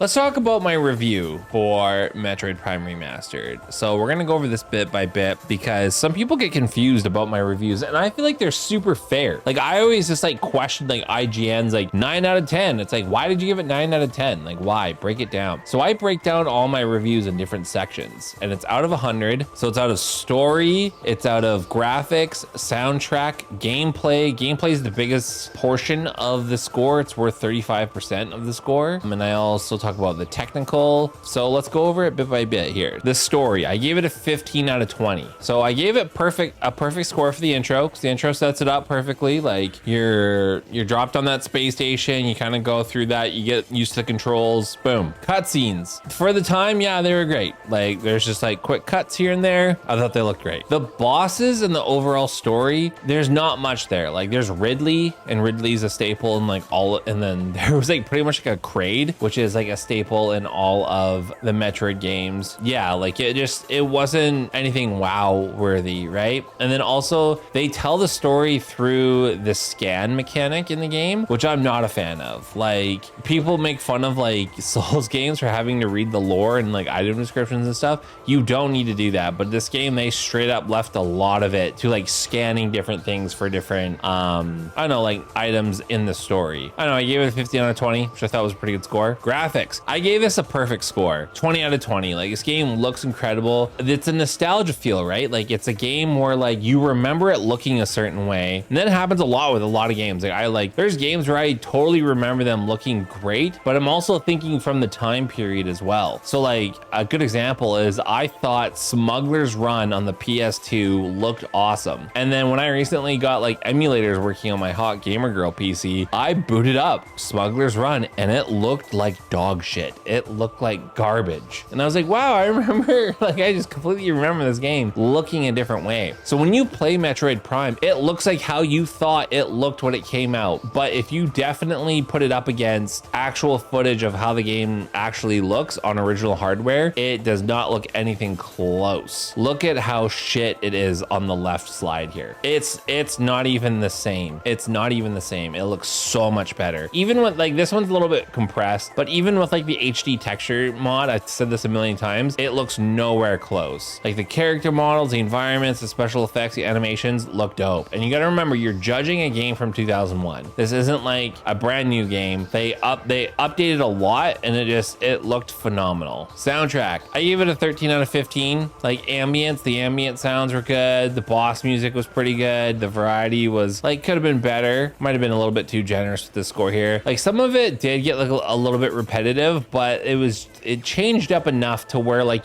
let's talk about my review for Metroid Prime Remastered. So we're gonna go over this bit by bit because some people get confused about my reviews, and I feel like they're super fair. Like I always just like question like IGN's like 9 out of 10. It's like, why did you give it 9 out of 10? Like why? Break it down. So I break down all my reviews in different sections, and it's out of 100. So it's out of story, it's out of graphics, soundtrack, gameplay. Gameplay is the biggest portion of the score. It's worth 35% of the score. And I also talk about the technical. So let's go over it bit by bit here. The story, I gave it a 15 out of 20. So I gave it a perfect score for the intro, because the intro sets it up perfectly. Like you're dropped on that space station, you kind of go through that, you get used to the controls, boom. Cutscenes. For the time, yeah, they were great. Like there's just like quick cuts here and there. I thought they looked great. The bosses and the overall story, there's not much there. Like there's Ridley, and Ridley's a staple in like all, and then there was like pretty much like a Kraid, which is like a staple in all of the Metroid games. Yeah, like it wasn't anything wow worthy, right? And then also they tell the story through the scan mechanic in the game, which I'm not a fan of. Like people make fun of like Souls games for having to read the lore and like item descriptions and stuff. You don't need to do that, but this game, they straight up left a lot of it to like scanning different things for different I don't know, like items in the story. I don't know, I gave it a 15 out of 20, which I thought was a pretty good score. Graphics, I gave this a perfect score, 20 out of 20. Like this game looks incredible. It's a nostalgia feel, right? Like it's a game where like you remember it looking a certain way, and that happens a lot with a lot of games. Like there's games where I totally remember them looking great, but I'm also thinking from the time period as well. So like a good example is I thought Smuggler's Run on the PS2 looked awesome, and then when I recently got like emulators working on my hot gamer girl PC, I booted up Smuggler's Run and it looked like dog shit. It looked like garbage, and I was like, wow, I remember, like I just completely remember this game looking a different way. So when you play Metroid Prime, it looks like how you thought it looked when it came out, but if you definitely put it up against actual footage of how the game actually looks on original hardware, it does not look anything close. Look at how shit it is on the left slide here. It's not even the same. It's not even the same. It looks so much better. Even with like this one's a little bit compressed, but even with like the HD texture mod, I've said this a million times, it looks nowhere close. Like the character models, the environments, the special effects, the animations look dope. And you gotta remember, you're judging a game from 2001. This isn't like a brand new game. They updated a lot, and it looked phenomenal. Soundtrack, I gave it a 13 out of 15. Like the ambient sounds were good. The boss music was pretty good. The variety was like, could have been better. Might have been a little bit too generous with the score here. Like some of it did get like a little bit repetitive, but it changed up enough to where like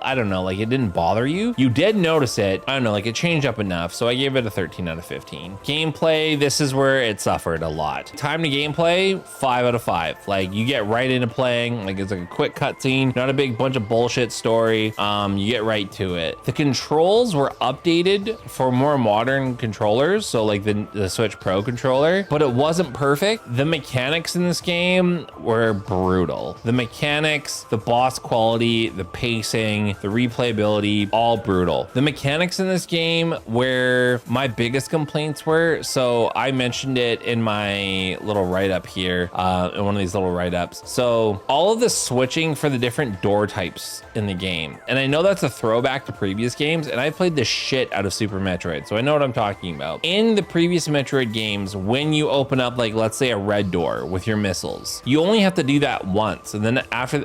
I don't know, like it didn't bother you. You did notice it. I don't know, like it changed up enough. So I gave it a 13 out of 15. Gameplay, this is where it suffered a lot. Time to gameplay, 5 out of 5. Like you get right into playing. Like it's like a quick cutscene, not a big bunch of bullshit story. You get right to it. The controls were updated for more modern controllers, so like the Switch Pro controller, but it wasn't perfect. The mechanics in this game were brutal. The mechanics, the boss quality, the pacing, the replayability, all brutal. The mechanics in this game where my biggest complaints were, so I mentioned it in my little write-up here, in one of these little write-ups. So all of the switching for the different door types in the game, and I know that's a throwback to previous games, and I played the shit out of Super Metroid, so I know what I'm talking about. In the previous Metroid games, when you open up, like let's say a red door with your missiles, you only have to do that once, and then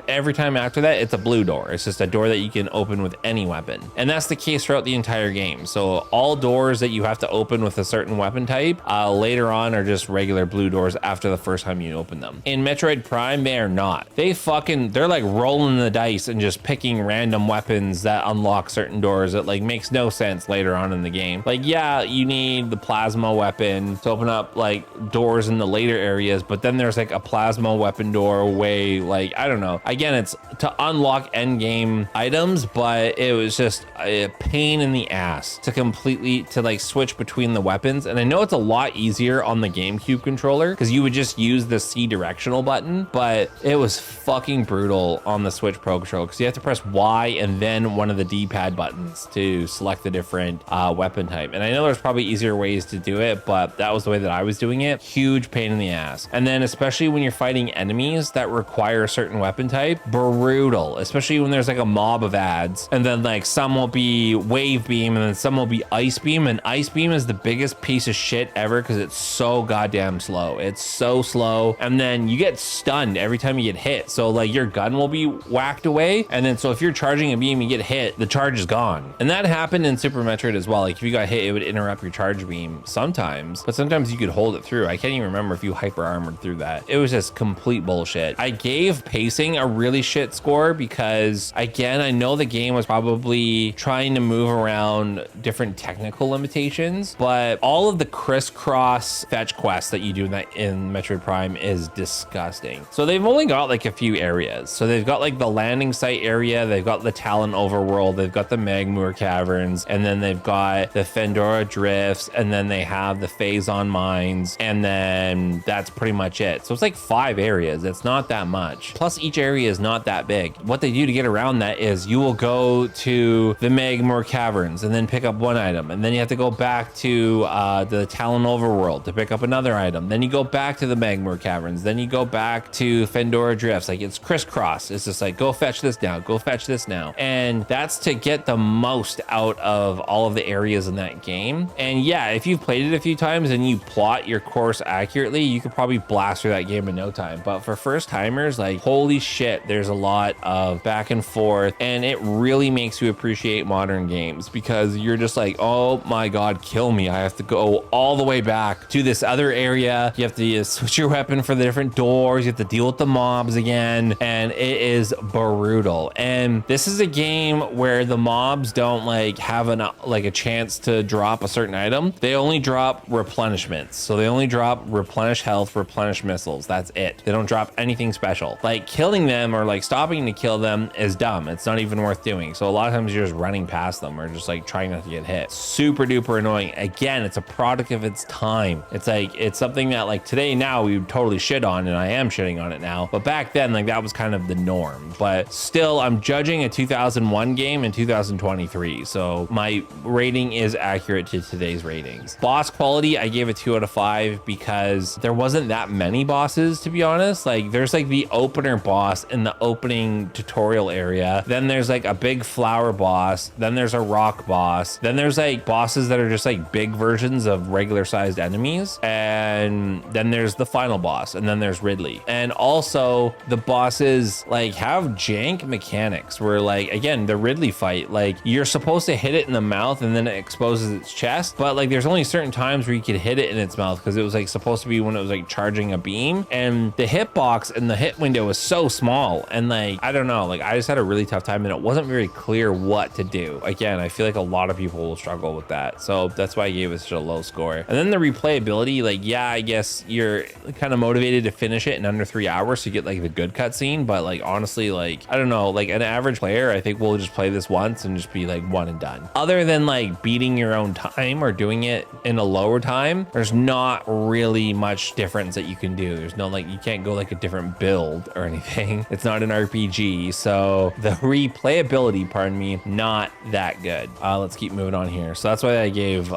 every time after that, it's a blue door. It's just a door that you can open with any weapon, and that's the case throughout the entire game. So all doors that you have to open with a certain weapon type later on are just regular blue doors after the first time you open them. In Metroid Prime, they are not. They're like rolling the dice and just picking random weapons that unlock certain doors. It like makes no sense later on in the game. Like, yeah, you need the plasma weapon to open up like doors in the later areas, but then there's like a plasma weapon door way, like, I don't know. Again, it's to unlock end game items, but it was just a pain in the ass to like switch between the weapons. And I know it's a lot easier on the GameCube controller because you would just use the C directional button, but it was fucking brutal on the Switch Pro controller because you have to press Y and then one of the D-pad buttons to select the different weapon type. And I know there's probably easier ways to do it, but that was the way that I was doing it. Huge pain in the ass. And then especially when you're fighting enemies that that require a certain weapon type, brutal, especially when there's like a mob of ads, and then like some will be wave beam and then some will be ice beam, and ice beam is the biggest piece of shit ever because it's so goddamn slow. It's so slow, and then you get stunned every time you get hit, so like your gun will be whacked away, and then so if you're charging a beam, you get hit, the charge is gone. And that happened in Super Metroid as well. Like if you got hit, it would interrupt your charge beam sometimes, but sometimes you could hold it through. I can't even remember if you hyper armored through that. It was just complete bullshit. I gave pacing a really shit score because, again, I know the game was probably trying to move around different technical limitations, but all of the crisscross fetch quests that you do in Metroid Prime is disgusting. So they've only got like a few areas. So they've got like the landing site area, they've got the Talon overworld, they've got the Magmoor caverns, and then they've got the Fendora drifts, and then they have the Phazon mines, and then that's pretty much it. So it's like 5 areas. It's not that much. Plus each area is not that big. What they do to get around that is you will go to the Magmoor caverns and then pick up one item, and then you have to go back to the Talon overworld to pick up another item. Then you go back to the Magmoor caverns. Then you go back to Fendora drifts. Like it's crisscross. It's just like, go fetch this now, go fetch this now. And that's to get the most out of all of the areas in that game. And yeah, if you've played it a few times and you plot your course accurately, you could probably blast through that game in no time. But for first timers, like holy shit, there's a lot of back and forth, and it really makes you appreciate modern games because you're just like, oh my god, kill me. I have to go all the way back to this other area. You have to switch your weapon for the different doors. You have to deal with the mobs again, and it is brutal. And this is a game where the mobs don't like have a chance to drop a certain item. They only drop replenishments. So they only drop replenish health, replenish missiles. That's it. They don't drop anything special. Like killing them or like stopping to kill them is dumb. It's not even worth doing. So a lot of times you're just running past them or just like trying not to get hit. Super duper annoying. Again, it's a product of its time. It's like, it's something that like today now we would totally shit on, and I am shitting on it now. But back then, like that was kind of the norm. But still, I'm judging a 2001 game in 2023. So my rating is accurate to today's ratings. Boss quality, I gave it 2 out of 5 because there wasn't that many bosses, to be honest. Like there's like the opener boss in the opening tutorial area. Then there's like a big flower boss. Then there's a rock boss. Then there's like bosses that are just like big versions of regular sized enemies. And then there's the final boss. And then there's Ridley. And also the bosses like have jank mechanics where like, again, the Ridley fight, like you're supposed to hit it in the mouth and then it exposes its chest. But like there's only certain times where you could hit it in its mouth because it was like supposed to be when it was like charging a beam. And the hitbox and the hit window was so small. And like, I don't know, like I just had a really tough time and it wasn't very clear what to do. Again, I feel like a lot of people will struggle with that. So that's why I gave it such a low score. And then the replayability, like, yeah, I guess you're kind of motivated to finish it in under 3 hours to get like the good cutscene. But like, honestly, like, I don't know, like an average player, I think will just play this once and just be like one and done. Other than like beating your own time or doing it in a lower time, there's not really much difference that you can do. There's no like, you can't go like a different build or anything. It's not an RPG. So the replayability, pardon me, not that good. Let's keep moving on here. So that's why I gave,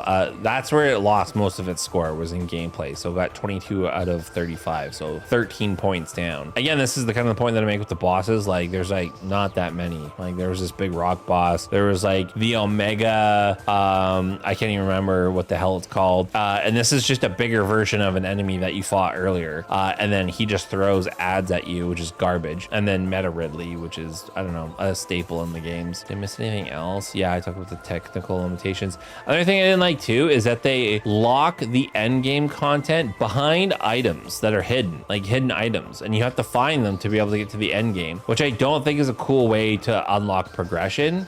that's where it lost most of its score, was in gameplay. So got 22 out of 35. So 13 points down. Again, this is the kind of point that I make with the bosses. Like there's like not that many. Like there was this big rock boss. There was like the Omega, I can't even remember what the hell it's called. And this is just a bigger version of an enemy that you fought earlier. And then he just throws ads at you, which is garbage. And then Meta Ridley, which is, I don't know, a staple in the games. Did I miss anything else? Yeah, I talked about the technical limitations. Another thing I didn't like too is that they lock the end game content behind items that are hidden, like hidden items, and you have to find them to be able to get to the end game, which I don't think is a cool way to unlock progression.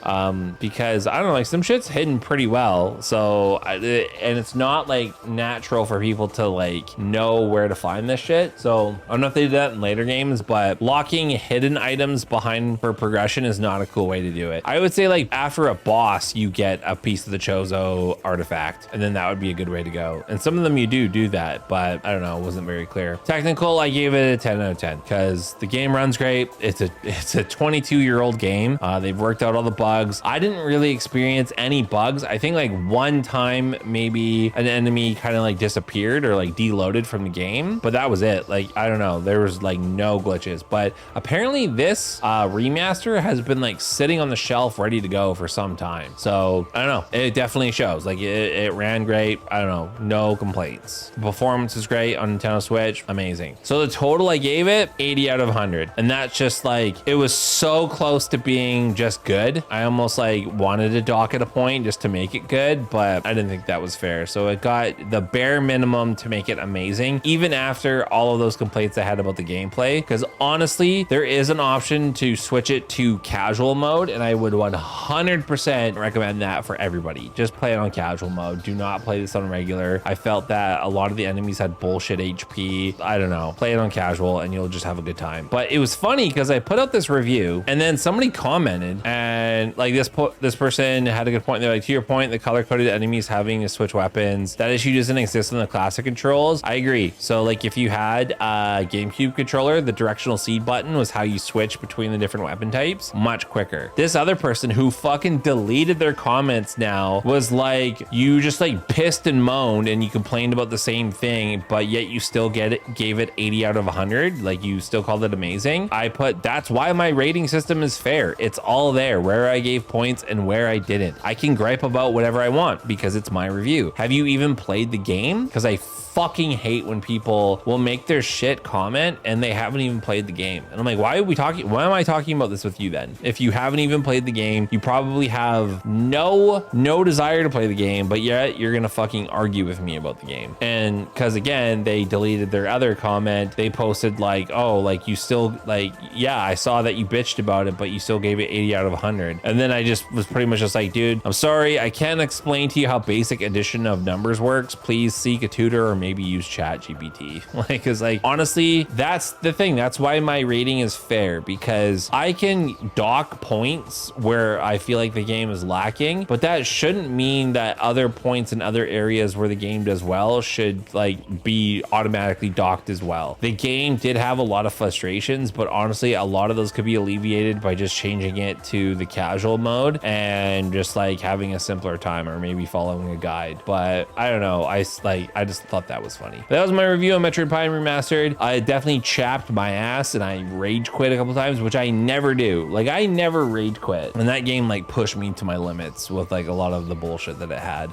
Because I don't know, like some shit's hidden pretty well. So, and it's not like natural for people to like know where to find this shit. So I don't know if they did that in later games, but locking hidden items behind for progression is not a cool way to do it. I would say like after a boss, you get a piece of the Chozo artifact, and then that would be a good way to go. And some of them you do that, but I don't know, it wasn't very clear. Technical, I gave it a 10 out of 10 because the game runs great. It's a 22-year-old game. They've worked out all the bugs. I didn't really experience any bugs. I think like one time maybe an enemy kind of like disappeared or like deloaded from the game, but that was it. Like, I don't know, there was like no glitches. But apparently this remaster has been like sitting on the shelf ready to go for some time. So I don't know, it definitely shows. Like it ran great. I don't know, no complaints. The performance is great on Nintendo Switch, amazing. So the total I gave it, 80 out of 100. And that's just like, it was so close to being just good. I almost like wanted to dock at a point just to make it good, but I didn't think that was fair. So it got the bare minimum to make it amazing, even after all of those complaints I had about the gameplay. Because honestly, there is an option to switch it to casual mode, and I would 100% recommend that for everybody. Just play it on casual mode. Do not play this on regular. I felt that a lot of the enemies had bullshit HP. I don't know. Play it on casual and you'll just have a good time. But it was funny because I put out this review and then somebody commented, and like this person had a good point. They're like, to your point, the color-coded enemies having to switch weapons, that issue doesn't exist in the classic controls. I agree. So like if you had a GameCube controller, the directional C button was how you switch between the different weapon types much quicker. This other person who fucking deleted their comments now was like, you just like pissed and moaned and you complained about the same thing, but yet you still gave it 80 out of 100. Like you still called it amazing. I put, that's why my rating system is fair. It's all there where I gave points and where I didn't. I can gripe about whatever I want because it's my review. Have you even played the game? Because I fucking hate when people will make their shit comment and they haven't even played the game. And I'm like, why am I talking about this with you then? If you haven't even played the game, you probably have no desire to play the game, but yet you're gonna fucking argue with me about the game. And because again, they deleted their other comment. They posted like, oh, like you still like, yeah, I saw that you bitched about it, but you still gave it 80 out of 100. And then I just was pretty much just like, dude, I'm sorry, I can't explain to you how basic addition of numbers works. Please seek a tutor or maybe use ChatGPT. Like, cause like, honestly, that's the thing. That's why my rating is fair, because I can dock points where I feel like the game is lacking, but that shouldn't mean that other points in other areas where the game does well should like be automatically docked as well. The game did have a lot of frustrations, but honestly, a lot of those could be alleviated by just changing it to the casual mode and just like having a simpler time or maybe following a guide. But I don't know. I just thought that was funny. That was my review on Metroid Prime Remastered. I definitely chapped my ass and I rage quit a couple times, which I never do. Like I never rage quit. And that game like pushed me to my limits with like a lot of the bullshit that it had.